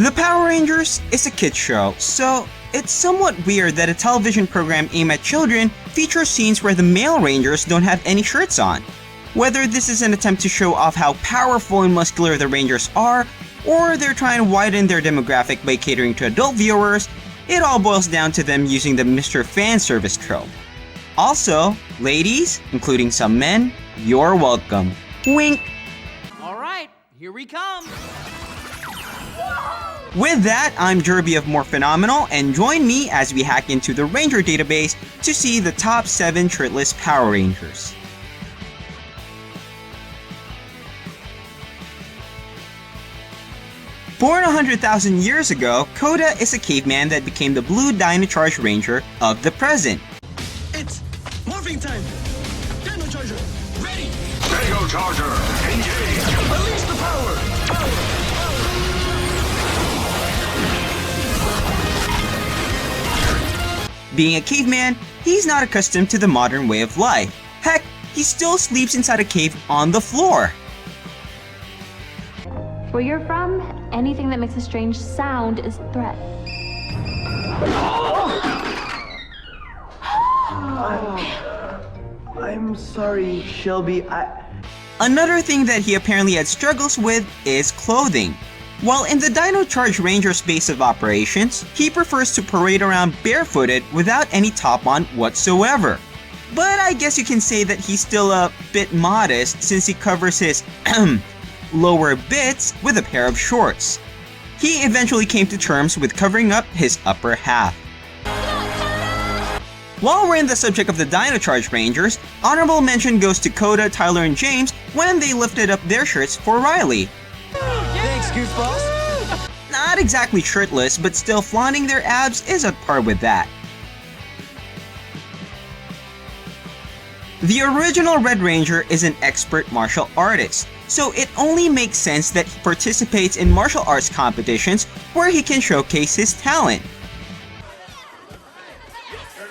The Power Rangers is a kids show, so it's somewhat weird that a television program aimed at children features scenes where the male Rangers don't have any shirts on. Whether this is an attempt to show off how powerful and muscular the Rangers are, or they're trying to widen their demographic by catering to adult viewers, it all boils down to them using the Mr. Fan Service trope. Also, ladies, including some men, you're welcome. Wink! Alright, here we come! With that, I'm Jerby of Morphenomenal, and join me as we hack into the Ranger database to see the top 7 shirtless Power Rangers. Born 100,000 years ago, Koda is a caveman that became the blue Dino Charge Ranger of the present. It's morphing time! Dino Charger, ready! Dino Charger, engage! Release the power! Power! Being a caveman, he's not accustomed to the modern way of life. Heck, he still sleeps inside a cave on the floor. Where you're from, anything that makes a strange sound is a threat. I'm sorry, Shelby. Another thing that he apparently had struggles with is clothing. While in the Dino Charge Ranger's base of operations, he prefers to parade around barefooted without any top on whatsoever. But I guess you can say that he's still a bit modest since he covers his lower bits with a pair of shorts. He eventually came to terms with covering up his upper half. While we're in the subject of the Dino Charge Rangers, honorable mention goes to Koda, Tyler, and James when they lifted up their shirts for Riley. Thanks, Goofballs! Not exactly shirtless, but still flaunting their abs is at par with that. The original Red Ranger is an expert martial artist, so it only makes sense that he participates in martial arts competitions where he can showcase his talent.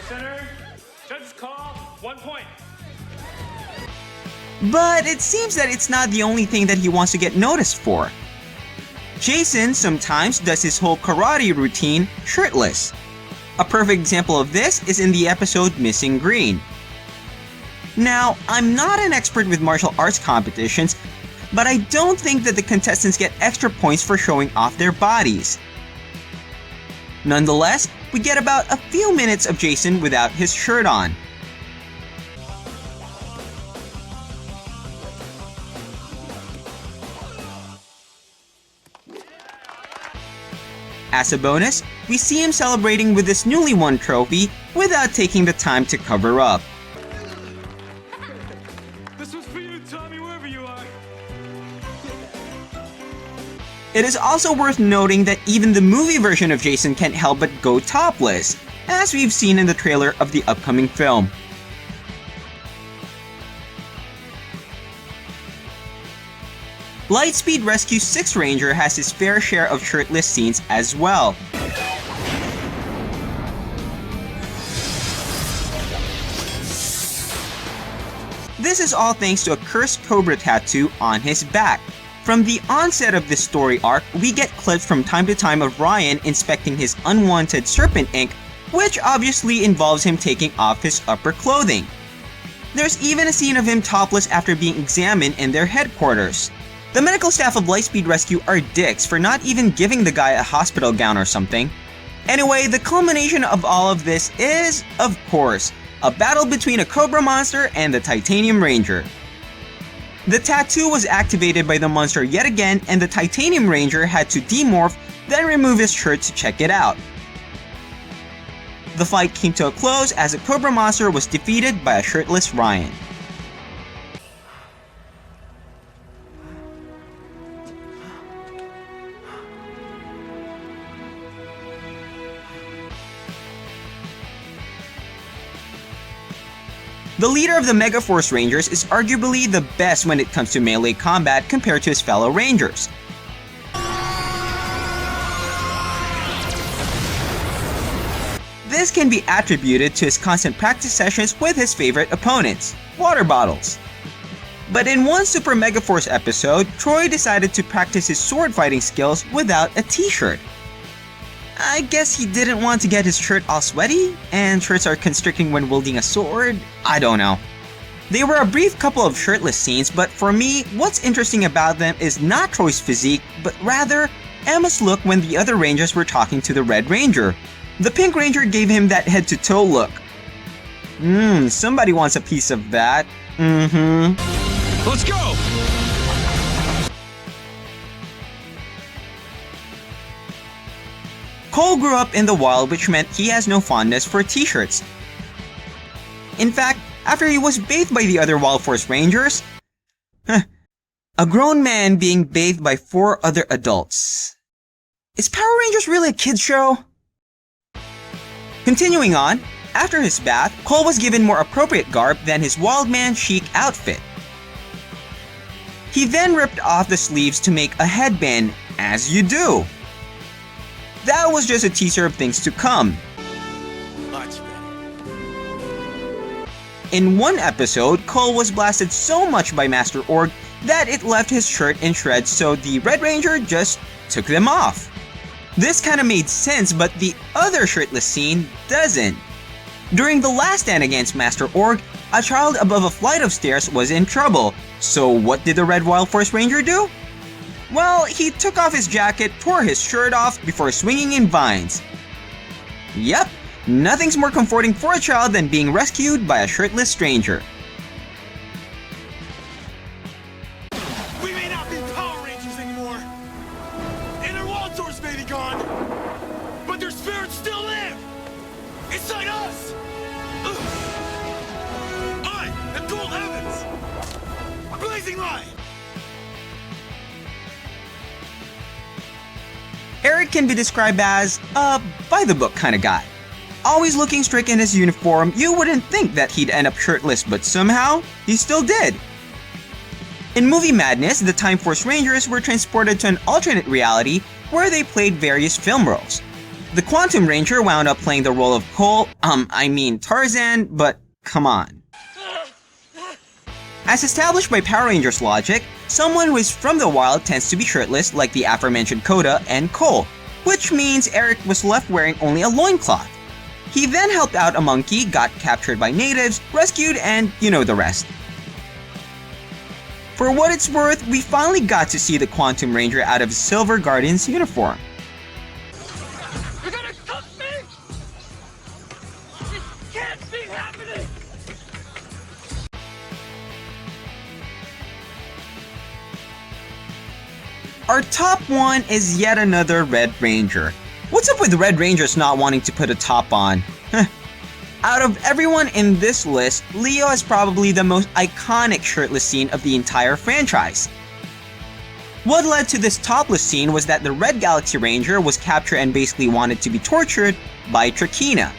Center, judge's call, 1 point. But it seems that it's not the only thing that he wants to get noticed for. Jason sometimes does his whole karate routine shirtless. A perfect example of this is in the episode Missing Green. Now, I'm not an expert with martial arts competitions, but I don't think that the contestants get extra points for showing off their bodies. Nonetheless, we get about a few minutes of Jason without his shirt on. As a bonus, we see him celebrating with his newly won trophy without taking the time to cover up. This was for you, Tommy, wherever you are. It is also worth noting that even the movie version of Jason can't help but go topless, as we've seen in the trailer of the upcoming film. Lightspeed Rescue 6 Ranger has his fair share of shirtless scenes as well. This is all thanks to a cursed cobra tattoo on his back. From the onset of this story arc, we get clips from time to time of Ryan inspecting his unwanted serpent ink, which obviously involves him taking off his upper clothing. There's even a scene of him topless after being examined in their headquarters. The medical staff of Lightspeed Rescue are dicks for not even giving the guy a hospital gown or something. Anyway, the culmination of all of this is, of course, a battle between a cobra monster and the Titanium Ranger. The tattoo was activated by the monster yet again, and the Titanium Ranger had to demorph, then remove his shirt to check it out. The fight came to a close as the cobra monster was defeated by a shirtless Ryan. The leader of the Megaforce Rangers is arguably the best when it comes to melee combat compared to his fellow Rangers. This can be attributed to his constant practice sessions with his favorite opponents, water bottles. But in one Super Mega Force episode, Troy decided to practice his sword fighting skills without a t-shirt. I guess he didn't want to get his shirt all sweaty, and shirts are constricting when wielding a sword? I don't know. They were a brief couple of shirtless scenes, but for me, what's interesting about them is not Troy's physique, but rather Emma's look when the other Rangers were talking to the Red Ranger. The Pink Ranger gave him that head-to-toe look. Somebody wants a piece of that. Let's go! Cole grew up in the wild, which meant he has no fondness for t-shirts. In fact, after he was bathed by the other Wild Force Rangers, a grown man being bathed by 4 other adults. Is Power Rangers really a kid's show? Continuing on, after his bath, Cole was given more appropriate garb than his Wildman chic outfit. He then ripped off the sleeves to make a headband, as you do. That was just a teaser of things to come. Much better. In one episode, Cole was blasted so much by Master Org that it left his shirt in shreds, so the Red Ranger just took them off. This kinda made sense, but the other shirtless scene doesn't. During the last stand against Master Org, a child above a flight of stairs was in trouble, so what did the Red Wild Force Ranger do? Well, he took off his jacket, tore his shirt off before swinging in vines. Yep, nothing's more comforting for a child than being rescued by a shirtless stranger. We may not be Power Rangers anymore, and our wall doors may be gone, but their spirits still live inside us. I am Gold Heavens, blazing light. Eric can be described as a by-the-book kind of guy. Always looking strict in his uniform, you wouldn't think that he'd end up shirtless, but somehow, he still did. In Movie Madness, the Time Force Rangers were transported to an alternate reality where they played various film roles. The Quantum Ranger wound up playing the role of Tarzan, but come on. As established by Power Rangers logic, someone who is from the wild tends to be shirtless like the aforementioned Koda and Cole, which means Eric was left wearing only a loincloth. He then helped out a monkey, got captured by natives, rescued, and you know the rest. For what it's worth, we finally got to see the Quantum Ranger out of Silver Guardian's uniform. You're gonna cut me? This can't be happening! Our top one is yet another Red Ranger. What's up with Red Rangers not wanting to put a top on? Out of everyone in this list, Leo is probably the most iconic shirtless scene of the entire franchise. What led to this topless scene was that the Red Galaxy Ranger was captured and basically wanted to be tortured by Trakina.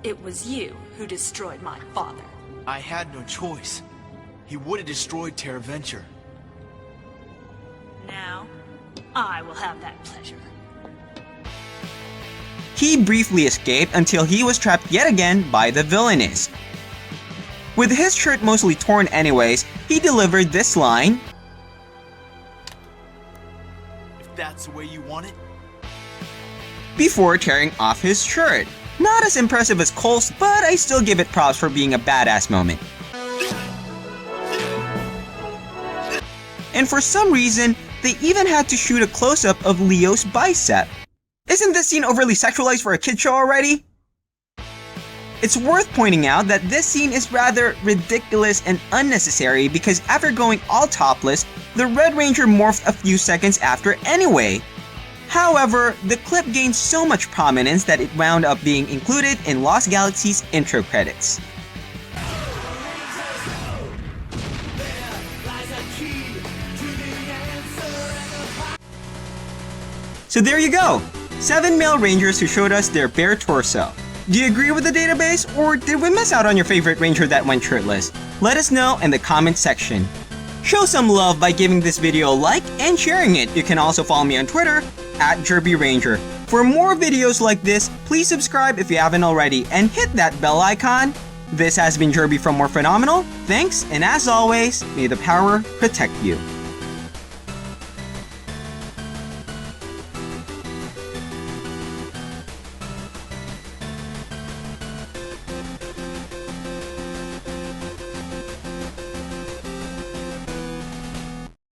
It was you who destroyed my father. I had no choice. He would have destroyed Terra Venture. Now, I will have that pleasure. He briefly escaped until he was trapped yet again by the villainess. With his shirt mostly torn anyways, he delivered this line, If that's the way you want it. before tearing off his shirt. Not as impressive as Cole's, but I still give it props for being a badass moment. And for some reason, they even had to shoot a close-up of Leo's bicep. Isn't this scene overly sexualized for a kid show already? It's worth pointing out that this scene is rather ridiculous and unnecessary because after going all topless, the Red Ranger morphed a few seconds after anyway. However, the clip gained so much prominence that it wound up being included in Lost Galaxy's intro credits. So there you go! 7 male Rangers who showed us their bare torso. Do you agree with the database, or did we miss out on your favorite Ranger that went shirtless? Let us know in the comment section. Show some love by giving this video a like and sharing it. You can also follow me on Twitter @JerbyRanger. For more videos like this, please subscribe if you haven't already and hit that bell icon This has been Jerby from Morphenomenal. Thanks, and as always, may the power protect you.